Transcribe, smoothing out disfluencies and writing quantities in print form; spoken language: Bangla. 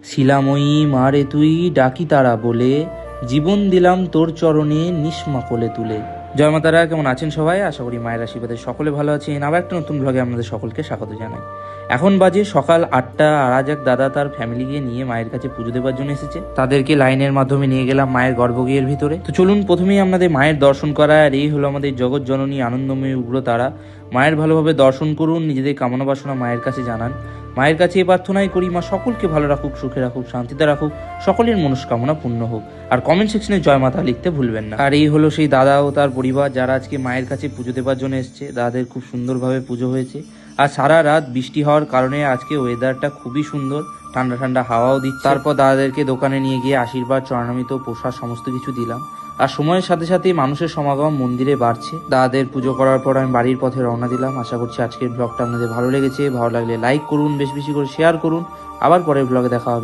শিলাময়ী মারে তুই ডাকি তারা বলে, জীবন দিলাম তোর চরণে নিষ্মা কোলে তুলে। জয় মাতারা, কেমন আছেন সবাই? আশা করি মায়ের আশীর্বাদে সকলে ভালো আছেন। আবার একটা নতুন ব্লগে আপনাদের সকলকে স্বাগত জানাই। এখন বাজে সকাল 8টা, আর আজ এক দাদা তার ফ্যামিলিকে নিয়ে মায়ের কাছে পুজো দেওয়ার জন্য এসেছে। তাদেরকে লাইনের মাধ্যমে নিয়ে গেলাম মায়ের গর্ভগৃহের ভিতরে। তো চলুন প্রথমেই আপনাদের মায়ের দর্শন করা। আর এই হলো আমাদের জগৎ জননী আনন্দময়ী উগ্রতারা। মায়ের ভালোভাবে দর্শন করুন, নিজেদের কামনা বাসনা মায়ের কাছে জানান। মায়ের কাছে এই প্রার্থনাই করি, মা সকলকে ভালো রাখুক, সুখে রাখুক, শান্তিতে রাখুক, সকলের মনস্কামনা পূর্ণ হোক। আর কমেন্ট সেকশনে জয় মাতা লিখতে ভুলবেন না। আর এই হলো সেই দাদা ও তার পরিবার যারা আজকে মায়ের কাছে পুজো দেওয়ার জন্য এসছে। দাদাদের খুব সুন্দরভাবে পুজো হয়েছে। আর সারা রাত বৃষ্টি হওয়ার কারণে আজকে ওয়েদারটা খুবই সুন্দর, ঠান্ডা ঠান্ডা হাওয়াও দিচ্ছে। তারপর দাদাদেরকে দোকানে নিয়ে গিয়ে আশীর্বাদ, চরণামৃত, প্রসাদ সমস্ত কিছু দিলাম। আর সময়ের সাথে সাথে মানুষের সমাগম মন্দিরে বাড়ছে। দাদাদের পুজো করার পর আমি বাড়ির পথে রওনা দিলাম। আশা করছি আজকের ব্লগটা আপনাদের ভালো লেগেছে। ভালো লাগলে লাইক করুন, বেশি বেশি করে শেয়ার করুন। আবার পরের ব্লগে দেখা হবে।